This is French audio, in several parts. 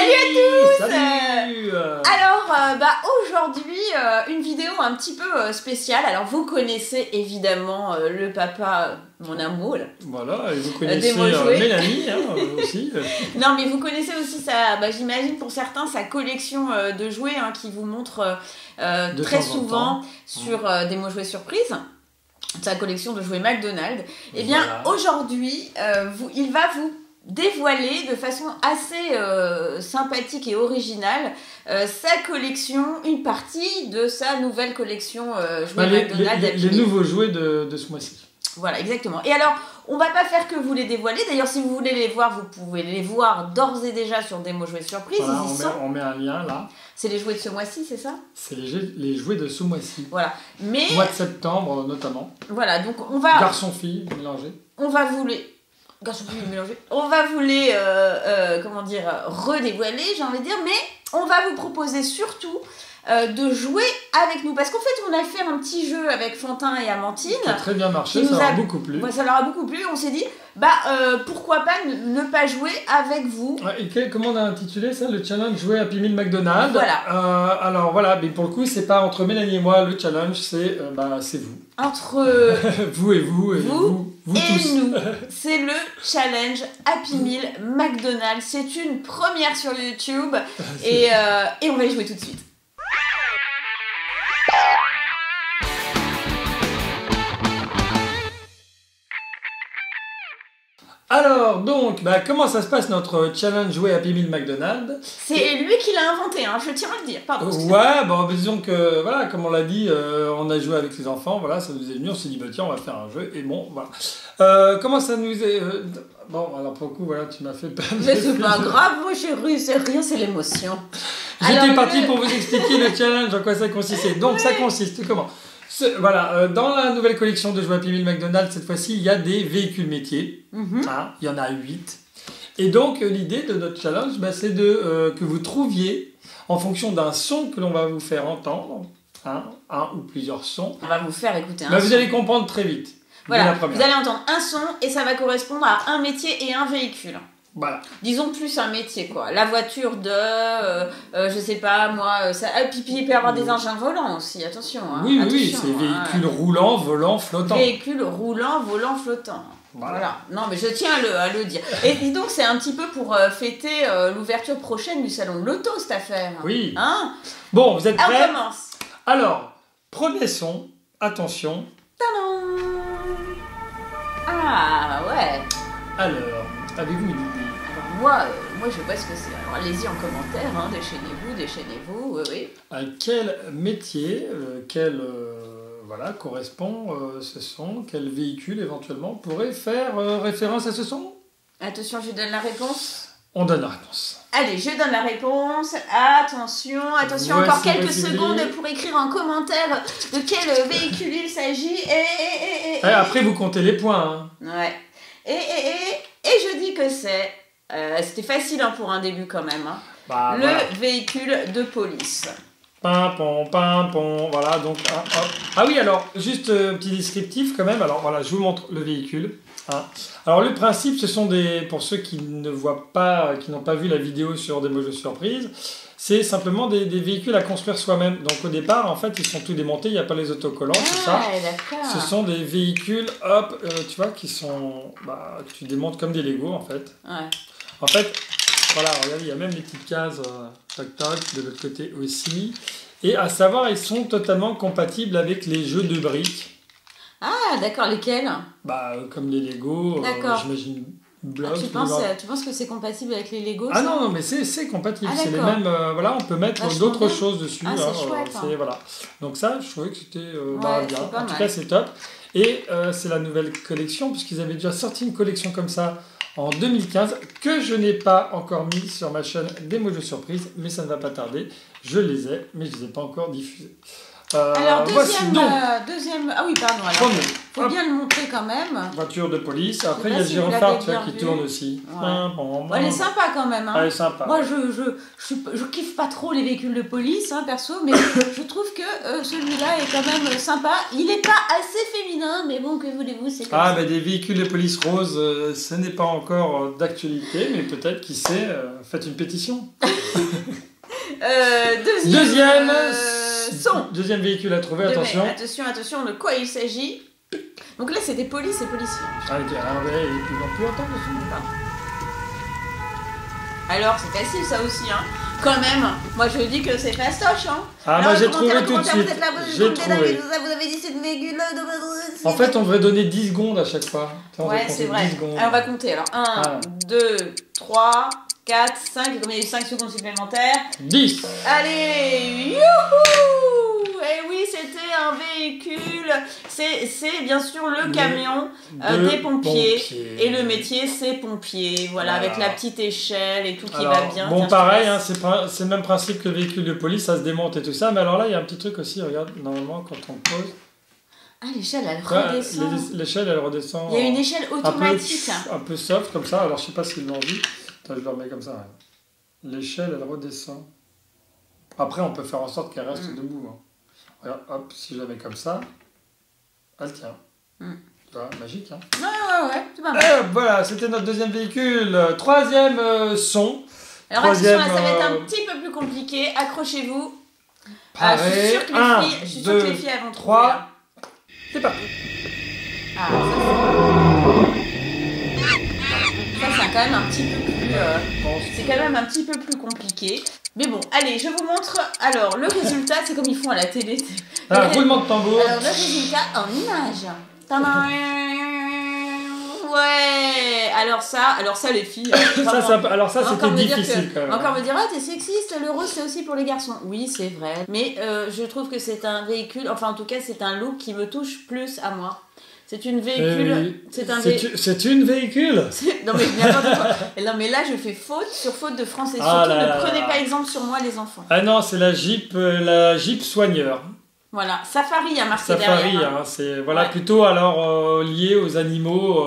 Salut à tous. Salut. Aujourd'hui, une vidéo un petit peu spéciale. Alors, vous connaissez évidemment le papa, mon amour. Voilà, et vous connaissez Mélanie aussi. Non, mais vous connaissez aussi j'imagine pour certains, sa collection de jouets qui vous montre très souvent sur des mots jouets surprises. Sa collection de jouets McDonald's. Eh bien, aujourd'hui, il va vous dévoiler de façon assez sympathique et originale sa collection, une partie de sa nouvelle collection jouets McDonald's. Les nouveaux jouets de ce mois-ci. Voilà, exactement. Et alors, on va pas faire que vous les dévoiler. D'ailleurs, si vous voulez les voir, vous pouvez les voir d'ores et déjà sur des mots jouets surprises. Voilà, on met un lien là. C'est les jouets de ce mois-ci, c'est ça? C'est les jouets de ce mois-ci. Voilà. Mais... Mois de septembre notamment. Voilà, donc on va... Garçon-fille mélangés. On va vous les... Garçon-fille mélangés. On va vous les... redévoiler, j'ai envie de dire. Mais on va vous proposer surtout... de jouer avec nous, parce qu'en fait on a fait un petit jeu avec Fantin et Amandine qui a très bien marché, ça leur a beaucoup plu. Ça leur a beaucoup plu, on s'est dit pourquoi pas ne pas jouer avec vous. Et comment on a intitulé ça, le challenge jouer Happy Meal McDonald's. Voilà. Alors voilà, mais pour le coup c'est pas entre Mélanie et moi, le challenge c'est vous. Entre vous et vous et vous et tous. nous. C'est le challenge Happy Meal McDonald's, c'est une première sur YouTube et on va y jouer tout de suite. Alors, donc, comment ça se passe notre challenge jouer Happy Meal McDonald's? C'est lui qui l'a inventé, je tiens à le dire, pardon. Ouais, disons que, voilà, comme on l'a dit, on a joué avec les enfants, voilà, ça nous est venu, on s'est dit, tiens, on va faire un jeu, et bon, voilà. Comment ça nous est... Bon, alors pour le coup, voilà, tu m'as fait perdre. Mais c'est pas grave, moi chérie, c'est rien, c'est l'émotion. J'étais parti pour vous expliquer le challenge, en quoi ça consistait. Donc, ça consiste, comment? Voilà, dans la nouvelle collection de jouets Happy Meal McDonald's, cette fois-ci, il y a des véhicules métiers. Il y en a 8. Et donc, l'idée de notre challenge, c'est que vous trouviez, en fonction d'un son que l'on va vous faire entendre, un ou plusieurs sons. On va vous faire écouter un son. Vous allez comprendre très vite. Voilà, vous allez entendre un son et ça va correspondre à un métier et un véhicule. Voilà. Disons plus un métier, quoi. La voiture de, je sais pas, moi, pipi, il peut y avoir des engins volants aussi, attention. Oui, c'est véhicules roulants, volants, flottants. Véhicules roulants, volants, flottants. Voilà. Non, mais je tiens à le dire. Et dis donc, c'est un petit peu pour fêter l'ouverture prochaine du salon de l'auto, cette affaire. Oui. Bon, vous êtes prêts? On commence. Alors, premier son, attention. Tadam! Ah, ouais. Alors, avez-vous une idée? Alors moi, je sais pas ce que c'est. Alors, allez-y en commentaire, déchaînez-vous, oui. À quel métier, correspond ce son? Quel véhicule, éventuellement, pourrait faire référence à ce son? Attention, je donne la réponse. On donne la réponse. Allez, je donne la réponse. Attention, voici, encore quelques secondes pour écrire en commentaire de quel véhicule il s'agit. Et après, vous comptez les points. Ouais. Et je dis que c'est... c'était facile pour un début quand même. Le véhicule de police. Pimpon, voilà, donc, hop. Ah oui, alors, juste un petit descriptif quand même. Alors, voilà, je vous montre le véhicule. Alors, le principe, ce sont pour ceux qui ne voient pas, qui n'ont pas vu la vidéo sur des mots jeux surprises, c'est simplement des véhicules à construire soi-même. Donc, au départ, en fait, ils sont tous démontés, il n'y a pas les autocollants, tout ça. Ce sont des véhicules, tu vois, qui sont, que tu démontes comme des Lego, en fait. Ouais. En fait, voilà, regardez, il y a même les petites cases, toc, de l'autre côté aussi. Et à savoir, ils sont totalement compatibles avec les jeux de briques. Ah, d'accord, lesquels? Comme les Lego, j'imagine Block. Tu penses que c'est compatible avec les Lego? Non, mais c'est compatible. C'est les mêmes, on peut mettre d'autres choses dessus. C'est chouette. Voilà. Donc ça, je trouvais que c'était bien. En tout mal. cas, c'est top. Et c'est la nouvelle collection, puisqu'ils avaient déjà sorti une collection comme ça en 2015, que je n'ai pas encore mis sur ma chaîne des mots jeux surprises, mais ça ne va pas tarder. Je les ai, mais je ne les ai pas encore diffusés. Alors, voici donc. deuxième... Ah oui, pardon. Alors, Premier. faut bien le montrer quand même. Voiture de police. Après, il y pas a le si vous gyrophare l'avez bien qui vu. tourne aussi. Ouais. Elle est sympa quand même. Hein. Elle est sympa. Moi, je kiffe pas trop les véhicules de police, hein, perso, mais je trouve que celui-là est quand même sympa. Il est pas assez féminin, mais bon, que voulez-vous, c'est comme ça. Mais des véhicules de police roses, ce n'est pas encore d'actualité, mais peut-être, qui sait, faites une pétition. Deuxième son. Deuxième véhicule à trouver, attention. Attention, de quoi il s'agit. Donc là, c'est des polices et policiers. Ah, il est plus en plus entendre le son. Alors, c'est facile ça aussi, hein. Quand même, moi je dis que c'est fastoche, hein. Moi j'ai trouvé tout de suite. J'ai trouvé. Vous avez dit c'est une véhicule. En fait, on devrait donner 10 secondes à chaque fois. Ouais, c'est vrai. Alors, on va compter. Alors, 1, 2, 3, 4, 5. Comme il y a eu 5 secondes supplémentaires. 10. Allez, youhou! Eh oui, c'était un véhicule. C'est bien sûr le camion des pompiers. Et le métier, c'est pompier. Voilà, avec la petite échelle et tout qui va bien. Bon, pareil, hein, c'est le même principe que le véhicule de police, ça se démonte et tout ça. Mais alors là, il y a un petit truc aussi. Regarde, normalement, quand on pose. Ah, l'échelle, elle redescend. L'échelle, elle redescend. Il y a une échelle automatique. Un peu soft, comme ça. Alors, je sais pas s'ils l'ont vu. Attends, je le remets comme ça. Ouais. L'échelle, elle redescend. Après, on peut faire en sorte qu'elle reste debout. Hein. Regarde, hop, si je la mets comme ça, elle tient. Voilà, magique, hein. Ouais, c'est pas mal. Voilà, c'était notre deuxième véhicule. Troisième son. Alors, attention, là, ça va être un petit peu plus compliqué. Accrochez-vous. Je suis sûre que les filles vont trouver. 3. C'est parti. Ça, c'est quand même un petit peu plus... c'est quand même un petit peu plus compliqué. Mais bon, allez, je vous montre. Alors, le résultat, c'est comme ils font à la télé. Roulement de tambour. Alors, le résultat en image. Tadam. Ouais. Alors ça, les filles. Alors ça, c'était difficile quand même. Encore me dire, t'es sexiste, le rose, c'est aussi pour les garçons. Oui, c'est vrai. Mais je trouve que c'est un véhicule, enfin en tout cas, c'est un look qui me touche plus à moi. C'est une véhicule. C'est une véhicule. Non mais n'importe quoi. Non mais là je fais faute sur faute de français. Surtout ne prenez pas exemple sur moi les enfants. Ah non, c'est la Jeep soigneur. Voilà, Safari a marqué Safari, derrière. Hein, c'est plutôt alors lié aux animaux,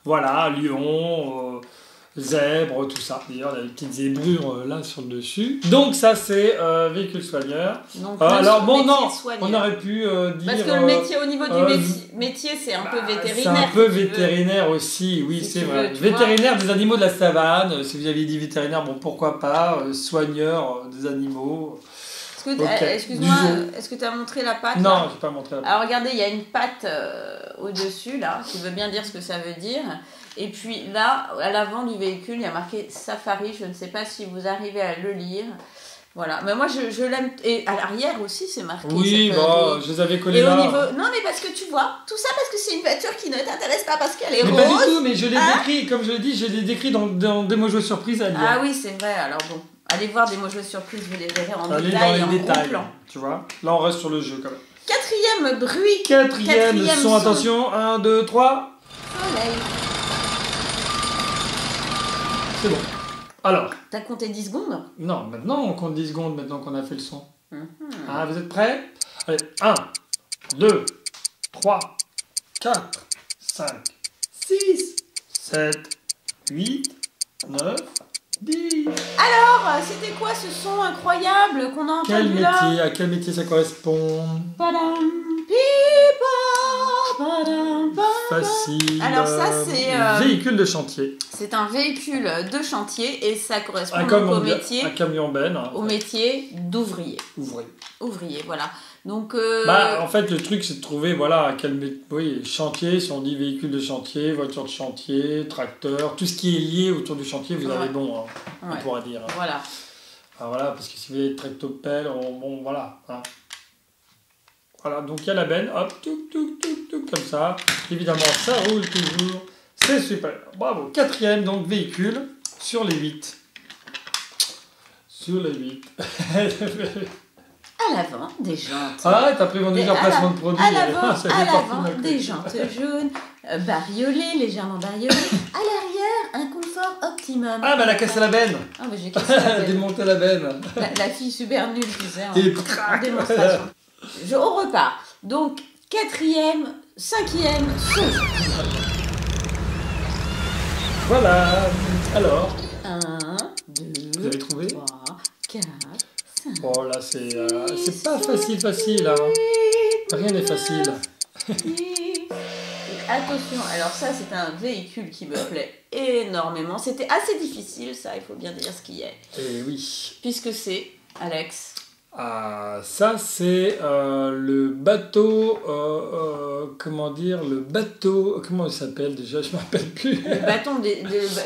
lion, zèbre, tout ça. D'ailleurs, il y a des petites zébrures là sur le dessus. Donc ça c'est véhicule soigneur. Donc, alors bon non, soigneur. on aurait pu dire. Parce que le métier au niveau du métier c'est un peu vétérinaire. C'est un peu vétérinaire aussi, oui c'est vrai. Vétérinaire des animaux de la savane. Si vous aviez dit vétérinaire, bon pourquoi pas. Soigneur des animaux. Excuse-moi, est-ce que tu as montré la patte? Non, je n'ai pas montré la patte. Alors regardez, il y a une patte au-dessus, là, qui veut bien dire ce que ça veut dire. Et puis là, à l'avant du véhicule, il y a marqué Safari. Je ne sais pas si vous arrivez à le lire. Voilà, mais moi je l'aime. Et à l'arrière aussi, c'est marqué. Oui, je les avais collés là. Non, mais parce que tu vois, tout ça parce que c'est une voiture qui ne t'intéresse pas parce qu'elle est rose. Mais pas du tout, mais je l'ai décrit, comme je l'ai dit, je l'ai décrit dans des mots joués surprises à lire. Ah oui, c'est vrai, alors bon. Allez voir des mots joués surprises, vous les verrez en détail. Allez dans les détails, tu vois. Là, on reste sur le jeu quand même. Quatrième bruit. Quatrième son, attention. 1, 2, 3. Soleil. C'est bon. Alors. T'as compté 10 secondes? Non, maintenant on compte 10 secondes, maintenant qu'on a fait le son. Vous êtes prêts? Allez, 1, 2, 3, 4, 5, 6, 7, 8, 9, 10. Alors, c'était quoi ce son incroyable qu'on a entendu là? À quel métier ça correspond? Facile. Alors ça c'est véhicule de chantier. C'est un véhicule de chantier et ça correspond au métier. Un camion benne. Au métier d'ouvrier. Ouvrier, voilà. Donc en fait le truc c'est de trouver à quel chantier, si on dit véhicule de chantier, voiture de chantier, tracteur, tout ce qui est lié autour du chantier, vous avez bon, on pourra dire. Voilà. Voilà, parce que si vous avez tractopelle, voilà. Hein. Voilà, donc il y a la benne, hop, comme ça. Évidemment, ça roule toujours. C'est super. Bravo. Quatrième, donc, véhicule sur les 8. Sur les 8. À l'avant, des jantes. Ah, t'as pris mon placement de produit. À l'avant, des jantes jaunes, bariolées, légèrement bariolées. À l'arrière, un confort optimum. Ah, elle a cassé la benne. Ah, j'ai cassé la benne. Démonté la benne. La fille super nulle, tu sais, en démonstration. On repart. Donc, 4e, 5e, saut. Voilà. Alors. 1, 2, vous avez trouvé 3, 4, 5. Oh là, c'est pas facile, hein. Rien n'est facile. Attention, alors ça c'est un véhicule qui me plaît énormément. C'était assez difficile ça, il faut bien dire ce qu'il y a. Et oui. Puisque c'est, Alex. Ça c'est le bateau, comment il s'appelle déjà, je me rappelle plus.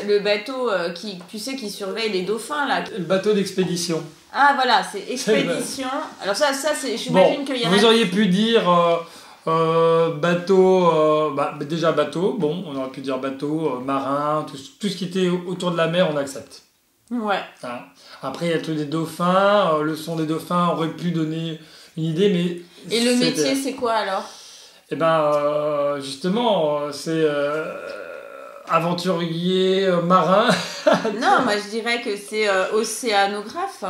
Le bateau qui, tu sais, qui surveille les dauphins là. Le bateau d'expédition. Ah voilà, c'est expédition. Alors ça c'est, j'imagine qu'il y en a... Vous auriez pu dire bateau, déjà bateau, bon, on aurait pu dire bateau, marin, tout ce qui était autour de la mer, on accepte. Ouais. Hein. Après, il y a tous les dauphins, le son des dauphins aurait pu donner une idée, mais... Et le métier, c'est quoi alors? Eh ben, justement, c'est aventurier, marin. Non, moi je dirais que c'est océanographe.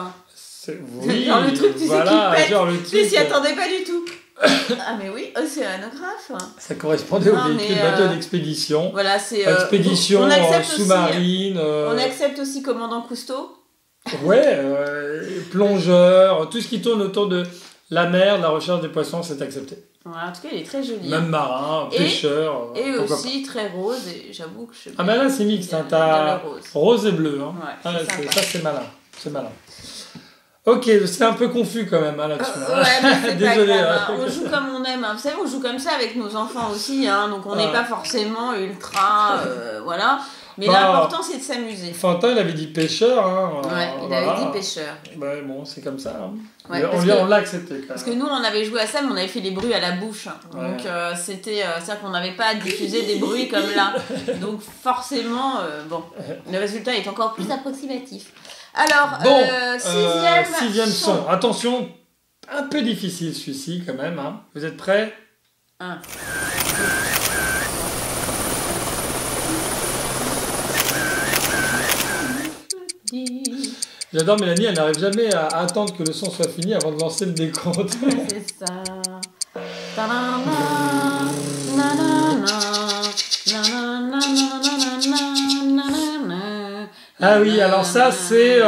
Oui, genre le truc, tu voilà, sais, qui pète. genre le truc. Tu s'y attendais pas du tout. Ah mais oui, océanographe. Ça correspondait au véhicule bateau d'expédition. Voilà, c'est... expédition sous-marine. On accepte aussi commandant Cousteau. Ouais, plongeur, tout ce qui tourne autour de la mer, de la recherche des poissons, c'est accepté. Ouais, en tout cas, il est très joli. Même marin, pêcheur. Et aussi très rose, et j'avoue que je... Ah ben là, c'est mixte, hein, t'as rose et bleu. Hein. Ouais, ça, c'est malin. C'est malin. Ok, c'est un peu confus quand même hein, là-dessus. Ouais, mais c'est désolé. Pas grave, hein. On joue comme on aime. Hein. Vous savez, on joue comme ça avec nos enfants aussi. Hein. Donc on n'est pas forcément ultra... voilà. Mais l'important, c'est de s'amuser. Fantin, il avait dit pêcheur. Hein, ouais, il avait dit pêcheur. Ouais, bon, c'est comme ça. Hein. Ouais, on l'a accepté quand même. Parce que nous, on avait joué à ça, mais on avait fait les bruits à la bouche. Ouais. Donc c'est-à-dire qu'on n'avait pas diffusé des bruits comme là. Donc forcément, le résultat est encore plus approximatif. Alors, sixième son. Attention, un peu difficile celui-ci quand même. Hein. Vous êtes prêts? 1. J'adore Mélanie, elle n'arrive jamais à attendre que le son soit fini avant de lancer le décompte. C'est ça. Ah oui, alors ça c'est...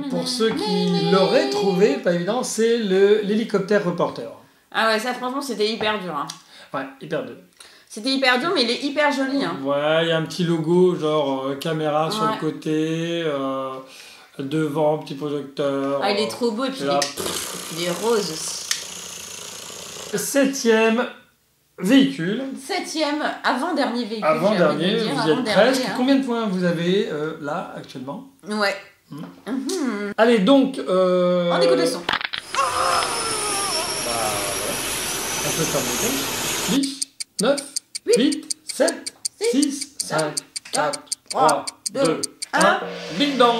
pour ceux qui l'auraient trouvé, pas évident, c'est l'hélicoptère reporter. Ah ouais, ça franchement c'était hyper dur. Hein. Ouais, hyper dur. C'était hyper dur, mais il est hyper joli. Hein. Ouais, il y a un petit logo, genre caméra sur le côté, devant, petit projecteur. Ah, il est trop beau, et puis il est rose aussi. 7e véhicule. 7e, avant-dernier véhicule. Avant-dernier, vous y êtes presque. Hein. Combien de points vous avez là, actuellement? Ouais. Allez, donc... On écoute le son. On peut faire le compte. 10, 9, 8, 7, 6, 5, 4, 3, 2, 1. Bing dong!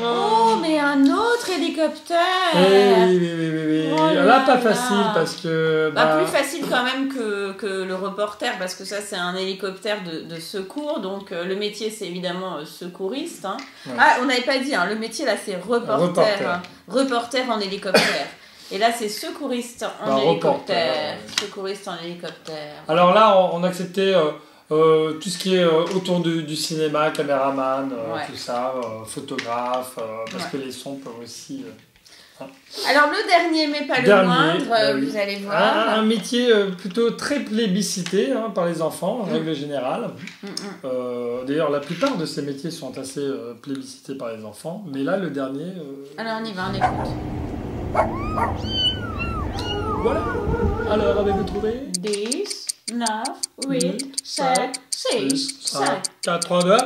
Oh, mais un autre hélicoptère! Oui. Oh là, pas facile parce que... plus facile quand même que le reporter, parce que ça, c'est un hélicoptère de secours. Donc, le métier, c'est évidemment secouriste. Hein. Ouais. Ah, on n'avait pas dit, hein, le métier, là, c'est reporter. Reporter en hélicoptère. Et là, c'est secouriste en hélicoptère. Secouriste en hélicoptère. Alors là, on acceptait tout ce qui est autour du cinéma, caméraman, tout ça, photographe, parce que les sons peuvent aussi... Alors le dernier, mais pas le moindre, vous allez voir. Un métier plutôt très plébiscité hein, par les enfants, en règle générale. D'ailleurs, la plupart de ces métiers sont assez plébiscités par les enfants. Mais là, le dernier... Alors on y va, on écoute. Voilà. Alors, avez-vous trouvé? 10, 9, 8, 7, 6, 5, 4, 3, 2, 1,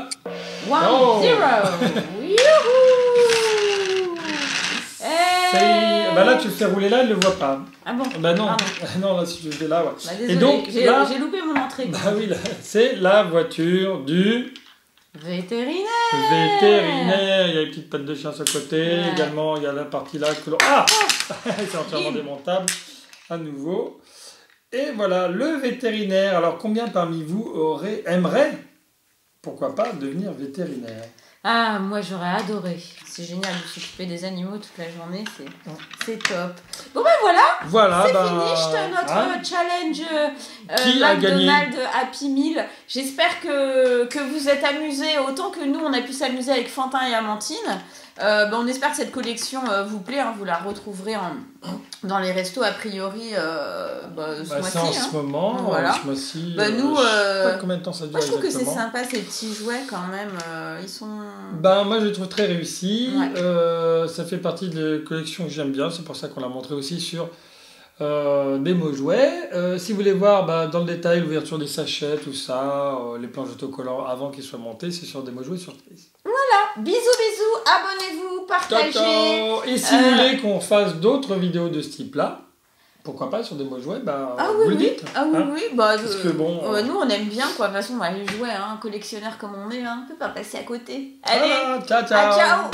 0. Youhou! Là, tu le fais rouler là, il ne le voit pas. Ah bon? Non. Non, là, si je fais là, ouais. Désolé, et donc, j'ai loupé mon entrée. Oui, là, c'est la voiture du... Vétérinaire. Il y a les petites pattes de chien sur le côté. Également, il y a la partie là que l'on... c'est entièrement démontable. À nouveau. Et voilà, le vétérinaire. Alors, combien parmi vous aimeraient, pourquoi pas, devenir vétérinaire? Ah, moi j'aurais adoré. C'est génial de s'occuper des animaux toute la journée, c'est top. Bon ben voilà, c'est fini notre challenge Qui a gagné McDonald's Happy Meal. J'espère que vous êtes amusés autant que nous on a pu s'amuser avec Fantin et Amantine. On espère que cette collection vous plaît, hein, vous la retrouverez dans les restos a priori ce mois-ci. C'est en ce moment, voilà. Ce mois-ci. Nous, je sais pas combien de temps ça dure. Moi je trouve que c'est sympa ces petits jouets quand même. Ils sont. Moi je les trouve très réussis. Ouais. Ça fait partie de collections que j'aime bien, c'est pour ça qu'on l'a montré aussi sur Démo Jouets. Si vous voulez voir dans le détail l'ouverture des sachets, tout ça, les planches autocollants avant qu'ils soient montés, c'est sur Démo Jouets Surprise. Voilà, bisous, abonnez-vous, partagez. Tata. Et si vous voulez qu'on fasse d'autres vidéos de ce type-là, pourquoi pas sur Démo Jouets, vous le dites. Oui. Parce que nous on aime bien quoi, de toute façon les jouets, collectionneurs comme on est, on peut pas passer à côté. Allez, ciao. ciao.